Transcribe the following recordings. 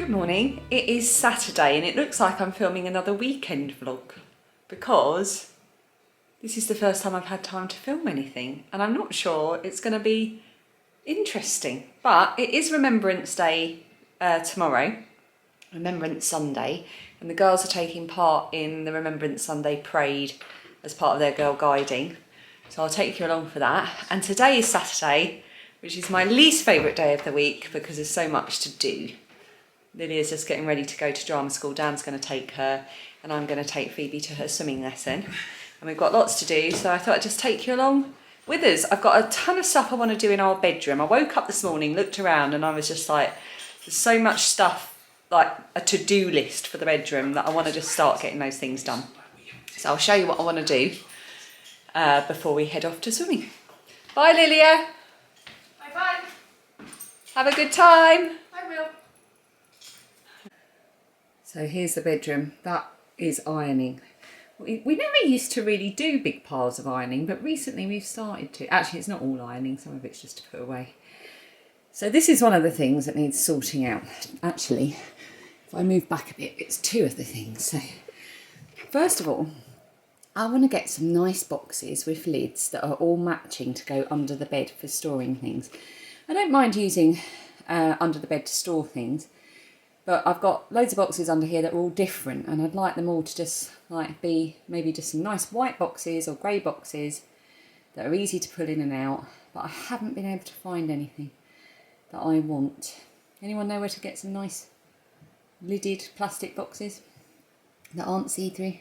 Good morning. It is Saturday and it looks like I'm filming another weekend vlog because this is the first time I've had time to film anything and I'm not sure it's going to be interesting. But it is Remembrance Day tomorrow, Remembrance Sunday, and the girls are taking part in the Remembrance Sunday parade as part of their girl guiding. So I'll take you along for that. And today is Saturday, which is my least favourite day of the week because there's so much to do. Lily's just getting ready to go to drama school. Dan's going to take her and I'm going to take Phoebe to her swimming lesson. And we've got lots to do, so I thought I'd just take you along with us. I've got a ton of stuff I want to do in our bedroom. I woke up this morning, looked around and I was just like, there's so much stuff, like a to-do list for the bedroom that I want to just start getting those things done. So I'll show you what I want to do before we head off to swimming. Bye Lilia. Bye-bye. Have a good time. I will. So here's the bedroom. That is ironing. We never used to really do big piles of ironing, but recently we've started to. Actually, it's not all ironing, some of it's just to put away. So this is one of the things that needs sorting out. Actually, if I move back a bit, it's two of the things. So first of all, I want to get some nice boxes with lids that are all matching to go under the bed for storing things. I don't mind using under the bed to store things, but I've got loads of boxes under here that are all different and I'd like them all to just like be maybe just some nice white boxes or grey boxes that are easy to pull in and out, but I haven't been able to find anything that I want. Anyone know where to get some nice lidded plastic boxes that aren't see-through?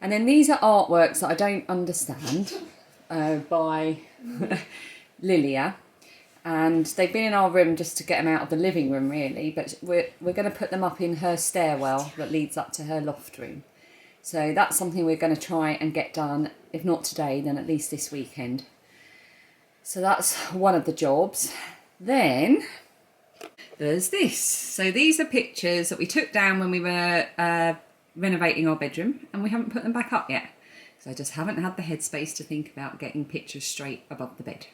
And then these are artworks that I don't understand by Lilia. And they've been in our room just to get them out of the living room really, but we're going to put them up in her stairwell that leads up to her loft room. So that's something we're going to try and get done, if not today, then at least this weekend. So that's one of the jobs. Then there's this. So these are pictures that we took down when we were renovating our bedroom and we haven't put them back up yet. So I just haven't had the headspace to think about getting pictures straight above the bed.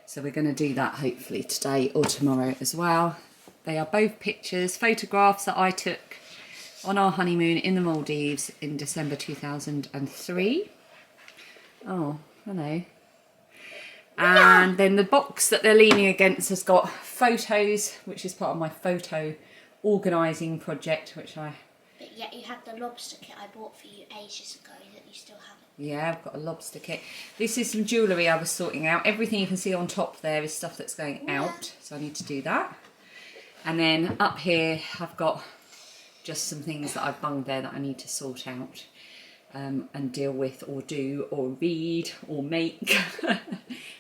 So we're going to do that hopefully today or tomorrow as well. They are both pictures, photographs that I took on our honeymoon in the Maldives in December 2003. Oh, hello. And then the box that they're leaning against has got photos, which is part of my photo organising project, which I... But yet you had the lobster kit I bought for you ages ago that you still haven't. Yeah, I've got a lobster kit. This is some jewellery I was sorting out. Everything you can see on top there is stuff that's going out, so I need to do that. And then up here I've got just some things that I've bunged there that I need to sort out and deal with or do or read or make.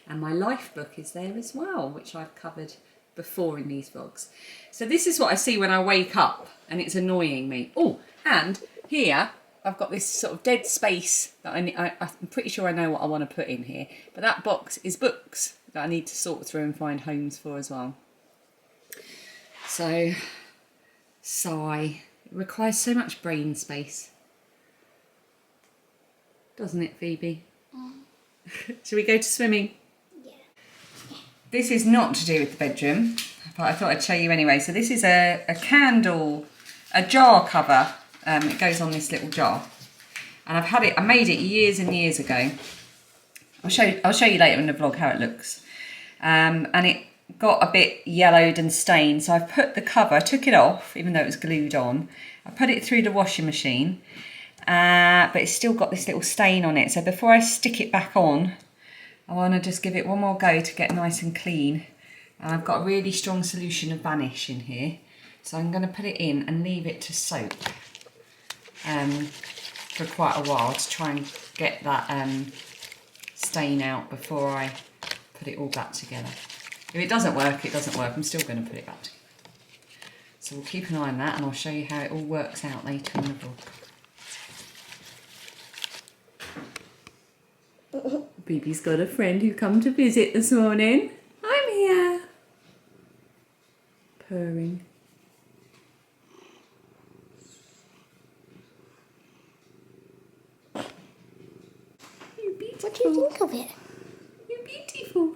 And my life book is there as well, which I've covered before in these vlogs. So this is what I see when I wake up and it's annoying me. Oh, and here I've got this sort of dead space that I'm pretty sure I know what I want to put in here. But that box is books that I need to sort through and find homes for as well. So, sigh. It requires so much brain space. Doesn't it, Phoebe? Shall we go to swimming? Yeah. This is not to do with the bedroom, but I thought I'd show you anyway. So this is a candle, a jar cover. It goes on this little jar, and I made it years and years ago. I'll show you later in the vlog how it looks. And it got a bit yellowed and stained, so I've put the cover, I took it off, even though it was glued on. I put it through the washing machine, but it's still got this little stain on it. So before I stick it back on, I want to just give it one more go to get nice and clean. And I've got a really strong solution of Vanish in here, so I'm going to put it in and leave it to soak for quite a while to try and get that stain out before I put it all back together. If it doesn't work, it doesn't work. I'm still going to put it back together. So we'll keep an eye on that and I'll show you how it all works out later in the vlog. Baby's got a friend who come to visit this morning. I'm here. Purring. What do you think of it? You're beautiful.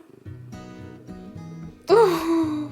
Oh.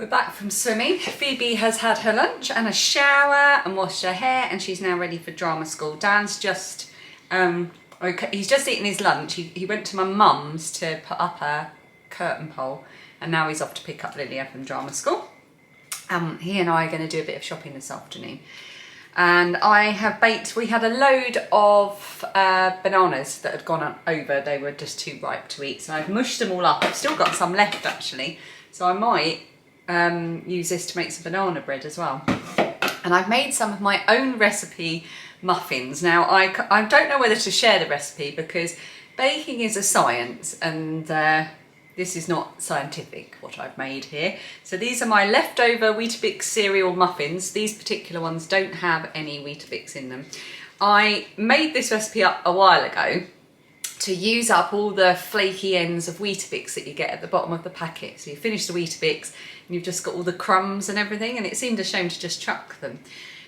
back from swimming. Phoebe has had her lunch and a shower and washed her hair, and she's now ready for drama school. Dan's just, okay, he's just eaten his lunch. He went to my mum's to put up a curtain pole, and now he's off to pick up Lilia from drama school. He and I are going to do a bit of shopping this afternoon. And I have baked, we had a load of bananas that had gone over. They were just too ripe to eat. So I've mushed them all up. I've still got some left actually. So I might use this to make some banana bread as well. And I've made some of my own recipe muffins. Now I don't know whether to share the recipe because baking is a science, and this is not scientific, what I've made here. So these are my leftover Weetabix cereal muffins. These particular ones don't have any Weetabix in them. I made this recipe up a while ago to use up all the flaky ends of Weetabix that you get at the bottom of the packet. So you finish the Weetabix and you've just got all the crumbs and everything, and it seemed a shame to just chuck them.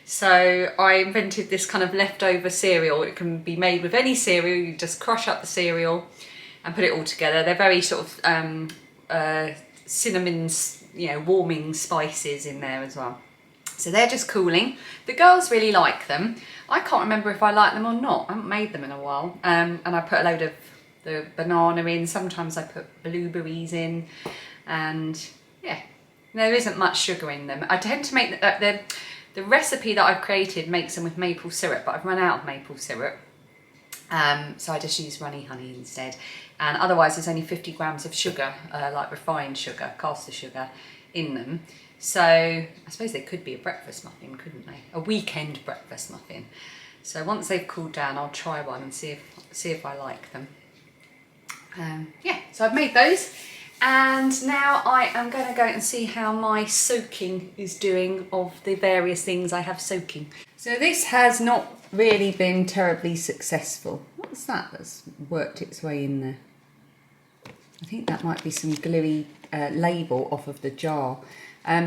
So I invented this kind of leftover cereal. It can be made with any cereal. You just crush up the cereal and put it all together. They're very sort of cinnamons, you know, warming spices in there as well. So they're just cooling. The girls really like them. I can't remember if I like them or not. I haven't made them in a while. And I put a load of the banana in. Sometimes I put blueberries in. And yeah, there isn't much sugar in them. I tend to make the recipe that I've created makes them with maple syrup, but I've run out of maple syrup. So I just use runny honey instead. And otherwise there's only 50 grams of sugar, like refined sugar, caster sugar in them. So I suppose they could be a breakfast muffin, couldn't they? A weekend breakfast muffin. So once they've cooled down, I'll try one and see if I like them. Yeah, so I've made those. And now I am going to go and see how my soaking is doing of the various things I have soaking. So this has not really been terribly successful. What's that that's worked its way in there? I think that might be some gluey label off of the jar.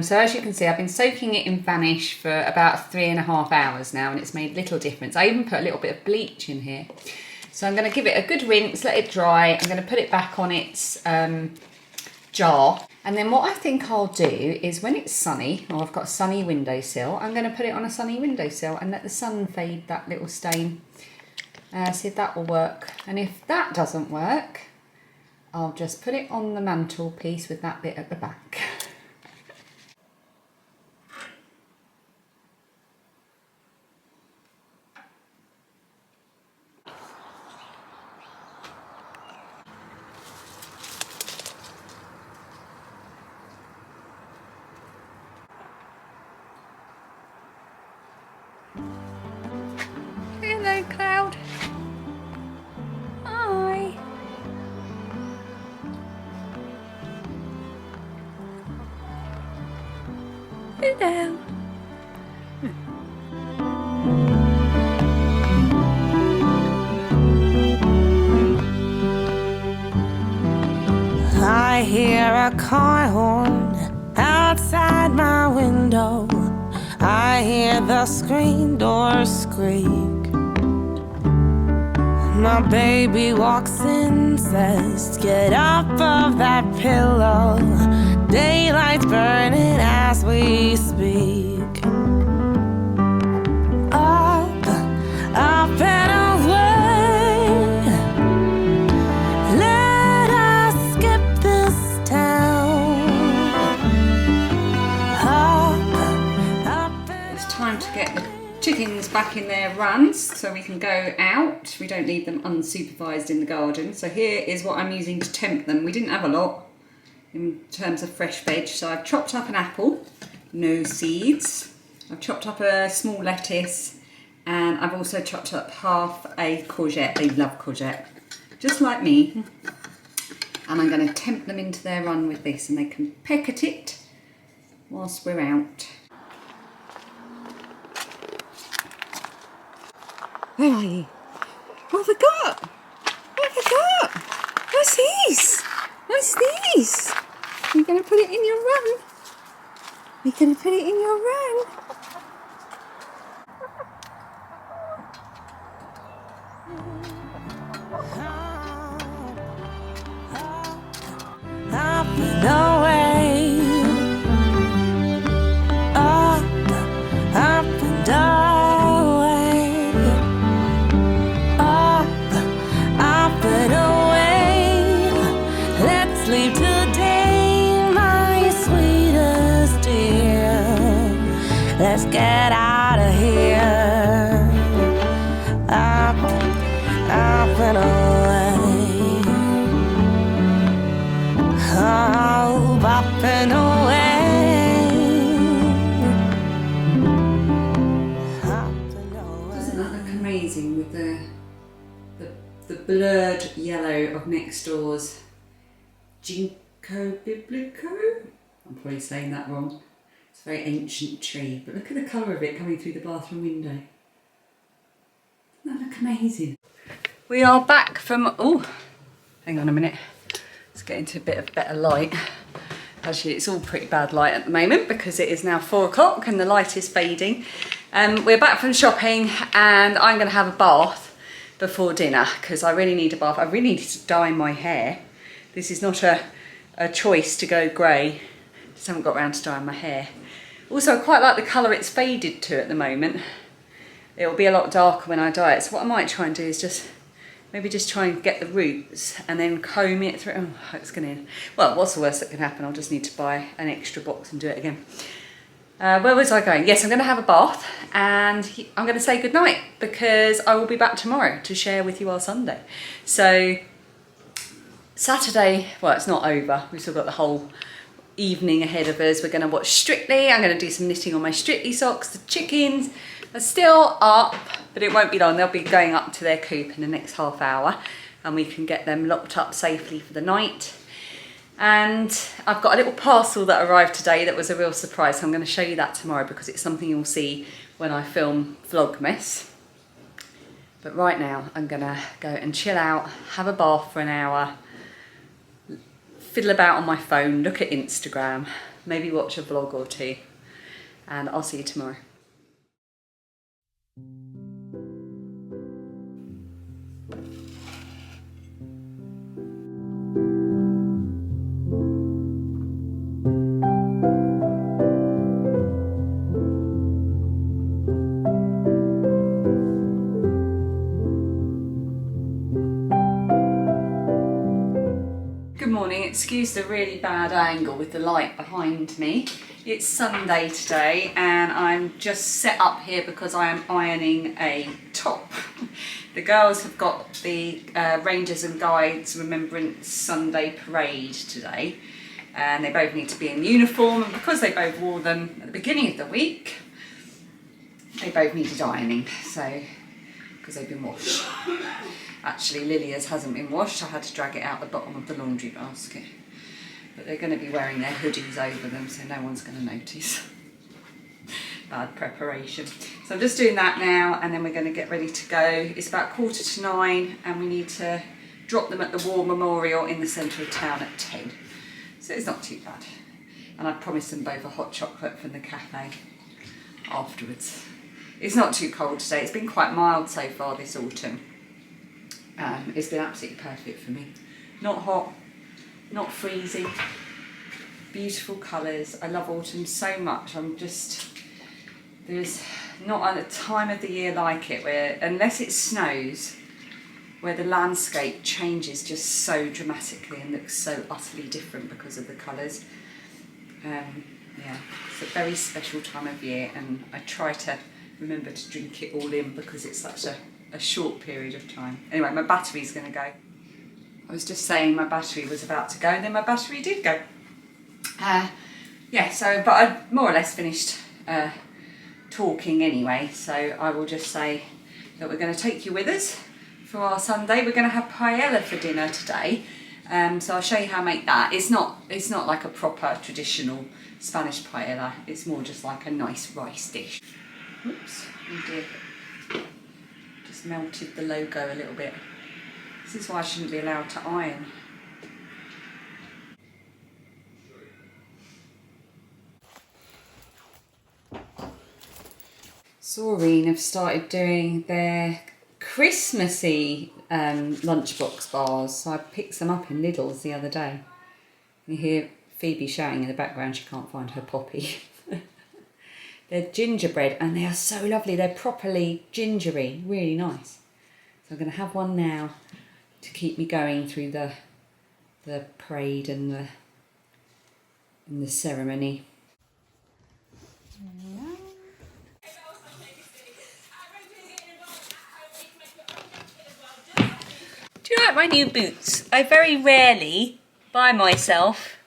So as you can see, I've been soaking it in Vanish for about 3.5 hours now, and it's made little difference. I even put a little bit of bleach in here. So I'm going to give it a good rinse, let it dry. I'm going to put it back on its jar. And then what I think I'll do is when it's sunny, or I've got a sunny windowsill, I'm going to put it on a sunny windowsill and let the sun fade that little stain. See if that will work. And if that doesn't work, I'll just put it on the mantelpiece with that bit at the back. Hello, Cloud. Hi. Hello. I hear a car horn outside my window. I hear the screen door squeak. My baby walks in, says, "Get up of that pillow." Daylight's burning as we speak. Up, up and away. Let us skip this town. Up and It's time to get the chickens back in their runs so we can go out. We don't leave them unsupervised in the garden. So here is what I'm using to tempt them. We didn't have a lot in terms of fresh veg, so I've chopped up an apple, no seeds. I've chopped up a small lettuce, and I've also chopped up half a courgette. They love courgette, just like me. And I'm going to tempt them into their run with this, and they can peck at it whilst we're out. Where are you? What have we got? What have we got? What's these? What's these? You're going to put it in your run? You're going to put it in your run? up and away. amazing with the blurred yellow of next door's Ginkgo biblico. I'm probably saying that wrong. It's a very ancient tree, but look at the colour of it coming through the bathroom window. Doesn't that look amazing? We are back from, oh, hang on a minute. Let's get into a bit of better light. Actually, it's all pretty bad light at the moment because it is now 4 o'clock and the light is fading. We're back from shopping and I'm going to have a bath before dinner because I really need a bath. I really need to dye my hair. This is not a choice to go grey. Just haven't got around to dyeing my hair. Also, I quite like the colour it's faded to at the moment. It'll be a lot darker when I dye it. So what I might try and do is just maybe just try and get the roots and then comb it through. Oh, it's gonna, well, what's the worst that can happen? I'll just need to buy an extra box and do it again. Where was I going? Yes, I'm gonna have a bath and I'm gonna say goodnight because I will be back tomorrow to share with you our Sunday. So Saturday, well, it's not over. We've still got the whole evening ahead of us. We're gonna watch Strictly. I'm gonna do some knitting on my Strictly socks. The chickens are still up, but it won't be long. They'll be going up to their coop in the next half hour and we can get them locked up safely for the night. And I've got a little parcel that arrived today that was a real surprise. So I'm going to show you that tomorrow because it's something you'll see when I film vlogmas. But right now I'm going to go and chill out, have a bath for an hour, fiddle about on my phone, look at Instagram, maybe watch a vlog or two, and I'll see you tomorrow. Excuse the really bad angle with the light behind me. It's Sunday today and I'm just set up here because I am ironing a top. The girls have got the Rangers and Guides Remembrance Sunday parade today and they both need to be in uniform, and because they both wore them at the beginning of the week they both needed ironing, so because they've been washed. Actually, Lilia's hasn't been washed. I had to drag it out the bottom of the laundry basket. But they're going to be wearing their hoodies over them, so no one's going to notice. Bad preparation. So I'm just doing that now, and then we're going to get ready to go. It's about 9:15, and we need to drop them at the War Memorial in the centre of town at 10. So it's not too bad. And I promised them both a hot chocolate from the cafe afterwards. It's not too cold today. It's been quite mild so far this autumn. It's been absolutely perfect for me. Not hot, not freezing, beautiful colours. I love autumn so much. There's not a time of the year like it where, unless it snows, where the landscape changes just so dramatically and looks so utterly different because of the colours. Yeah, it's a very special time of year and I try to remember to drink it all in because it's such a short period of time. Anyway, my battery's going to go. I was just saying my battery was about to go and then my battery did go. Yeah, so, but I more or less finished talking anyway, so I will just say that we're going to take you with us for our Sunday. We're going to have paella for dinner today, so I'll show you how I make that. It's not like a proper traditional Spanish paella, it's more just like a nice rice dish. Oops, oh dear. Just melted the logo a little bit. This is why I shouldn't be allowed to iron. Soreen have started doing their Christmassy lunchbox bars, so I picked some up in Lidl's the other day. You hear Phoebe shouting in the background she can't find her poppy. They're gingerbread and they are so lovely. They're properly gingery, really nice. So I'm going to have one now to keep me going through the parade and the ceremony. Do you like my new boots? I very rarely buy myself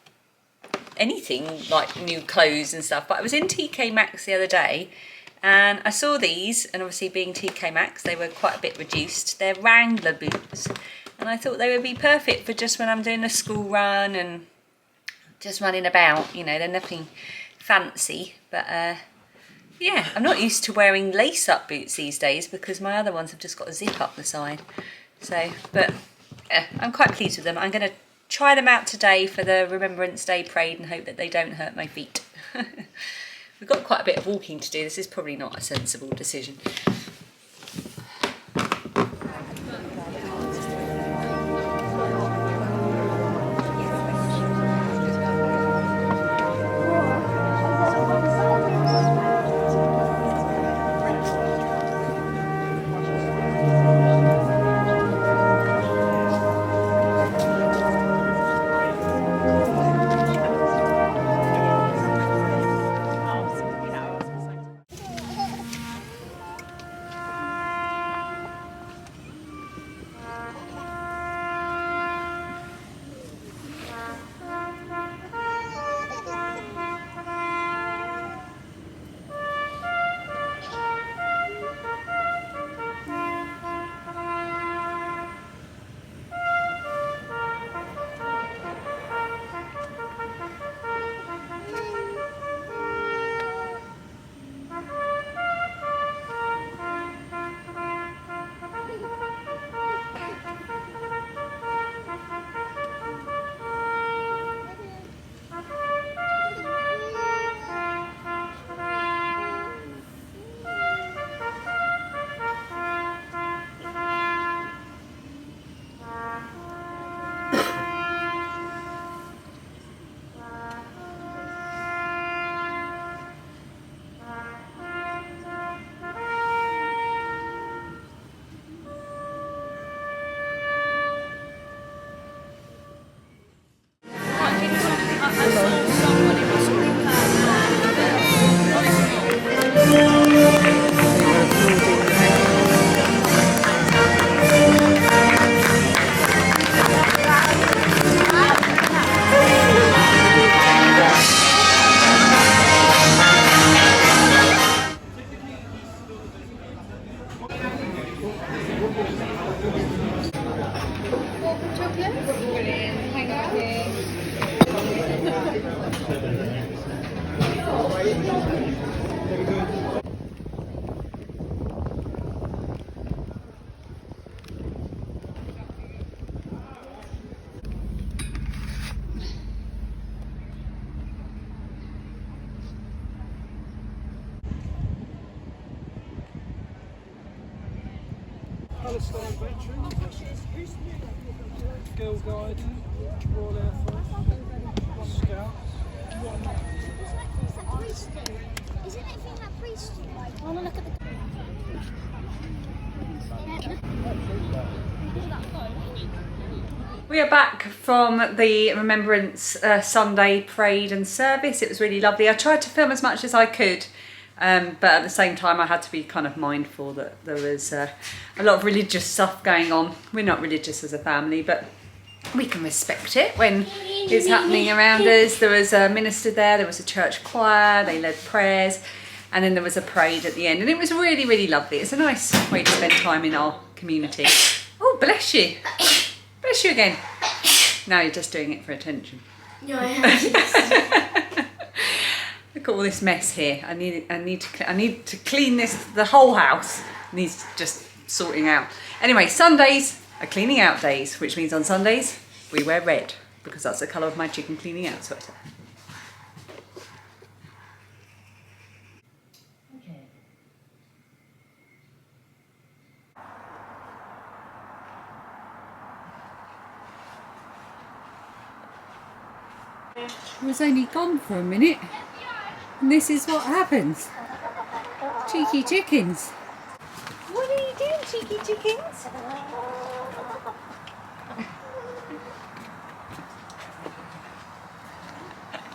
anything like new clothes and stuff, but I was in TK Maxx the other day And I saw these, and obviously being TK Maxx, they were quite a bit reduced. They're Wrangler boots, and I thought they would be perfect for just when I'm doing a school run and just running about. You know, they're nothing fancy, but yeah, I'm not used to wearing lace-up boots these days because my other ones have just got a zip up the side. So, but yeah, I'm quite pleased with them. I'm going to try them out today for the Remembrance Day parade and hope that they don't hurt my feet. We've got quite a bit of walking to do. This is probably not a sensible decision. Palestine veterans, Girl Guide, Royal Air Force, Scouts. Isn't anything that priest do? I want to look at the... We are back from the Remembrance Sunday parade and service. It was really lovely. I tried to film as much as I could, but at the same time I had to be kind of mindful that there was a lot of religious stuff going on. We're not religious as a family, but we can respect it when it's happening around us. There was a minister there was a church choir, they led prayers, and then there was a parade at the end, and it was really, really lovely. It's a nice way to spend time in our community. Oh, bless you. Bless you again. Now you're just doing it for attention. No, I haven't. Look at all this mess here. I need to clean this. The whole house needs just sorting out. Anyway, Sundays are cleaning out days, which means on Sundays we wear red because that's the colour of my chicken cleaning out sweater. I was only gone for a minute, and this is what happens. Cheeky chickens. What are you doing, cheeky chickens?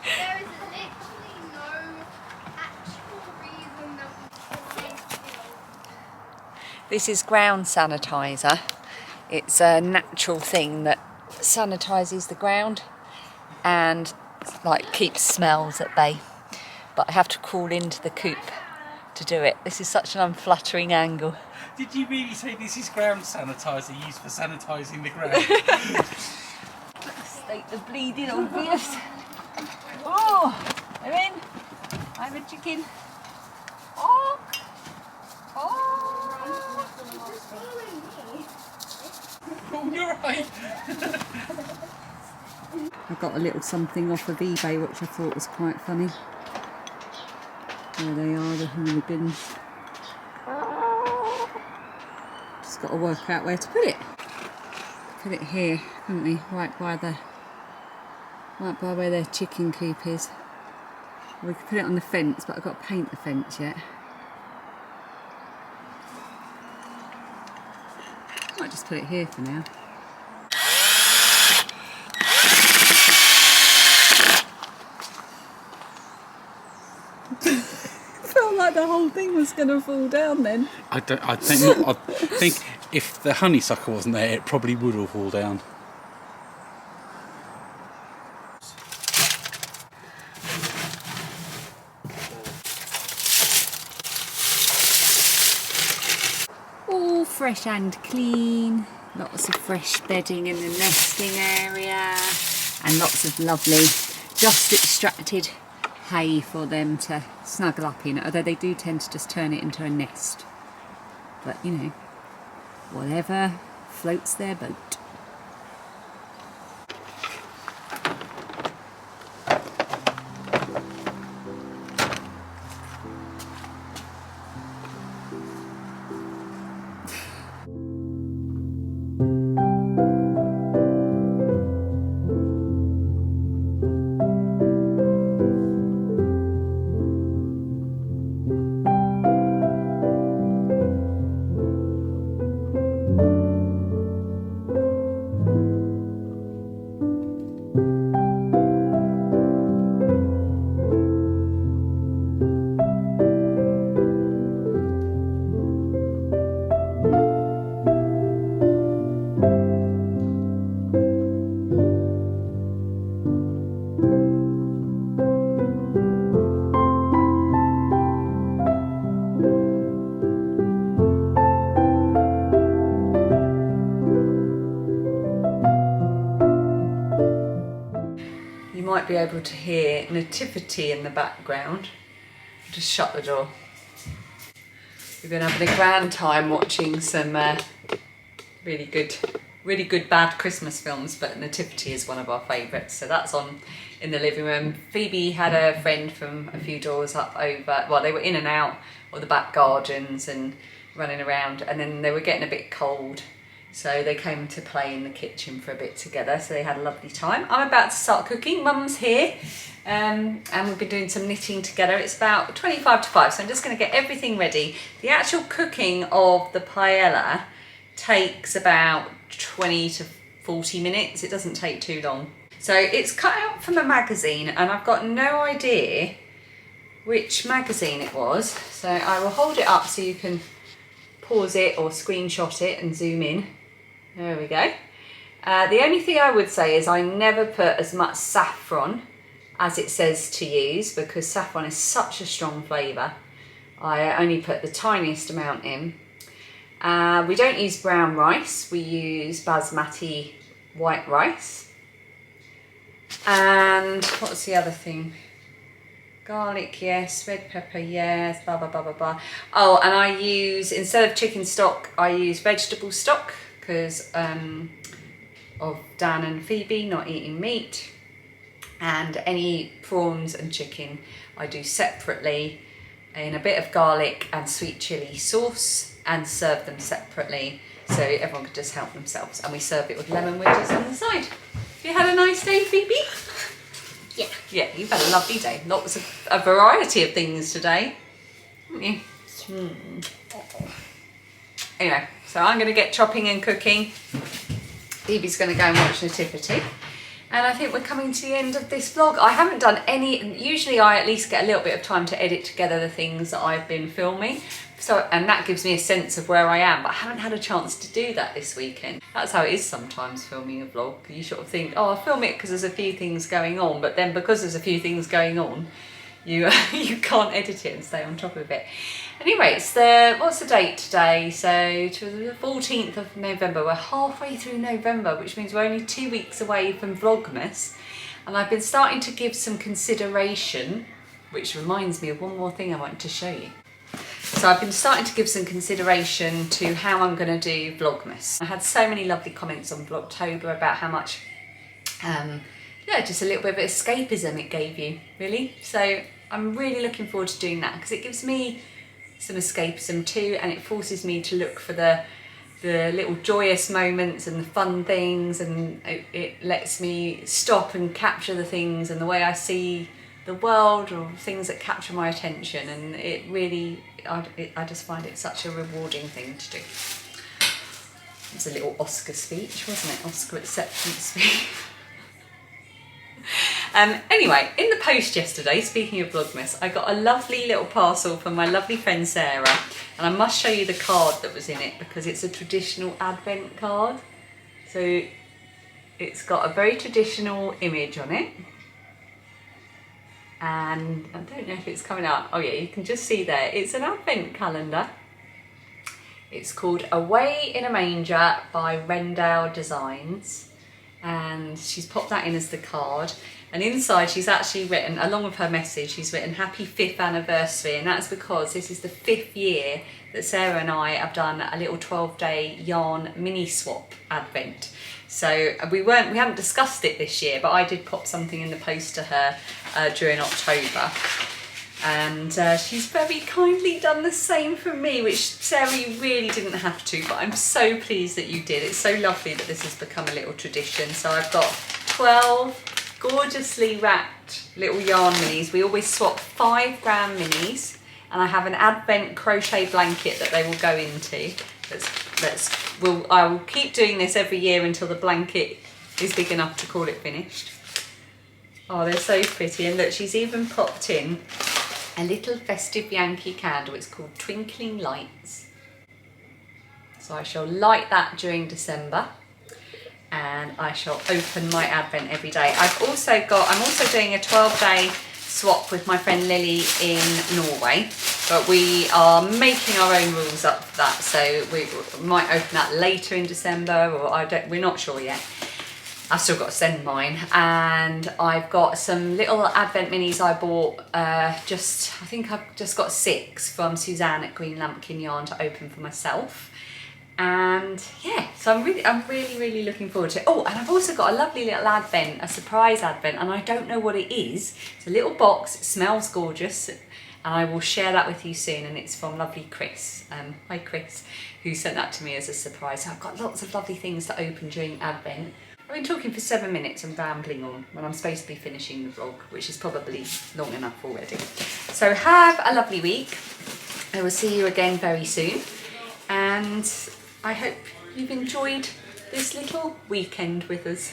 There is literally no actual reason that we This is ground sanitizer. It's a natural thing that sanitizes the ground and like keeps smells at bay. But I have to crawl into the coop to do it. This is such an unflattering angle. Did you really say this is ground sanitizer used for sanitising the ground? State the bleeding obvious. Oh, I'm in. I'm a chicken. Oh, oh. Oh, you're right. I got a little something off of eBay which I thought was quite funny. There they are, the hooligans. Just got to work out where to put it. Put it here, haven't we? Right by where their chicken coop is. We could put it on the fence, but I've got to paint the fence yet. Might just put it here for now. Felt like the whole thing was going to fall down then. I think if the honeysuckle wasn't there, it probably would all fall down. All fresh and clean. Lots of fresh bedding in the nesting area. And lots of lovely, just extracted hay for them to snuggle up in, although they do tend to just turn it into a nest. But you know, whatever floats their boat. You might be able to hear Nativity in the background. Just shut the door. We've been having a grand time watching some really good bad Christmas films, but Nativity is one of our favourites, so that's on in the living room. Phoebe had a friend from a few doors up over, well, they were in and out of the back gardens and running around, and then they were getting a bit cold, so they came to play in the kitchen for a bit together, so they had a lovely time. I'm about to start cooking. Mum's here, and we've been doing some knitting together. It's about 25 to 5, so I'm just going to get everything ready. The actual cooking of the paella takes about 20 to 40 minutes. It doesn't take too long. So it's cut out from a magazine, and I've got no idea which magazine it was, so I will hold it up so you can pause it or screenshot it and zoom in. There we go. The only thing I would say is I never put as much saffron as it says to use, because saffron is such a strong flavour. I only put the tiniest amount in. We don't use brown rice, we use basmati white rice. And what's the other thing? Garlic, yes. Red pepper, yes. Blah, blah, blah, blah, blah. Oh, and I use, instead of chicken stock, I use vegetable stock because of Dan and Phoebe not eating meat. And any prawns and chicken I do separately in a bit of garlic and sweet chilli sauce and serve them separately so everyone could just help themselves. And we serve it with lemon wedges on the side. Have you had a nice day, Phoebe? Yeah. Yeah, you've had a lovely day. Lots of a variety of things today, haven't you? Anyway, so I'm going to get chopping and cooking. Phoebe's going to go and watch Nativity. And I think we're coming to the end of this vlog. I haven't done any, usually I at least get a little bit of time to edit together the things that I've been filming. So, and that gives me a sense of where I am, but I haven't had a chance to do that this weekend. That's how it is sometimes filming a vlog. You sort of think, oh, I'll film it because there's a few things going on, but then because there's a few things going on, you can't edit it and stay on top of it. Anyway, it's what's the date today? So to the 14th of November. We're halfway through November, which means we're only 2 weeks away from Vlogmas. And I've been starting to give some consideration, which reminds me of one more thing I wanted to show you. So I've been starting to give some consideration to how I'm going to do Vlogmas. I had so many lovely comments on Vlogtober about how much, yeah, just a little bit of escapism it gave you, really. So I'm really looking forward to doing that because it gives me some escapism too, and it forces me to look for the little joyous moments and the fun things, and it lets me stop and capture the things and the way I see the world or things that capture my attention, and it really, I just find it such a rewarding thing to do. It was a little Oscar speech, wasn't it? Oscar acceptance speech. Anyway, in the post yesterday, speaking of Vlogmas, I got a lovely little parcel from my lovely friend Sarah, and I must show you the card that was in it because it's a traditional Advent card. So it's got a very traditional image on it, and I don't know if it's coming out. Oh yeah, you can just see there. It's an Advent calendar. It's called Away in a Manger by Rendell Designs, and she's popped that in as the card. And inside she's actually written, along with her message, she's written happy 5th anniversary, and that's because this is the 5th year that Sarah and I have done a little 12-day yarn mini swap advent. So we haven't discussed it this year, but I did pop something in the post to her during October. And she's very kindly done the same for me, which Sarah, you really didn't have to, but I'm so pleased that you did. It's so lovely that this has become a little tradition. So I've got 12 gorgeously wrapped little yarn minis. We always swap 5 gram minis, and I have an Advent crochet blanket that they will go into. I will keep doing this every year until the blanket is big enough to call it finished. Oh, they're so pretty. And look, she's even popped in a little festive Yankee candle. It's called Twinkling Lights. So I shall light that during December, and I shall open my Advent every day. I'm also doing a 12-day swap with my friend Lily in Norway, but we are making our own rules up for that, so we might open that later in December, or we're not sure yet. I've still got to send mine, and I've got some little Advent minis I bought, I think I've just got 6 from Suzanne at Green Lampkin Yarn to open for myself. And yeah, so I'm really looking forward to it. Oh, and I've also got a lovely little Advent, a surprise Advent, and I don't know what it is. It's a little box, it smells gorgeous, and I will share that with you soon, and it's from lovely Chris. Hi Chris, who sent that to me as a surprise. So I've got lots of lovely things to open during Advent. I've been talking for 7 minutes and rambling on when I'm supposed to be finishing the vlog, which is probably long enough already. So have a lovely week. I will see you again very soon, and I hope you've enjoyed this little weekend with us.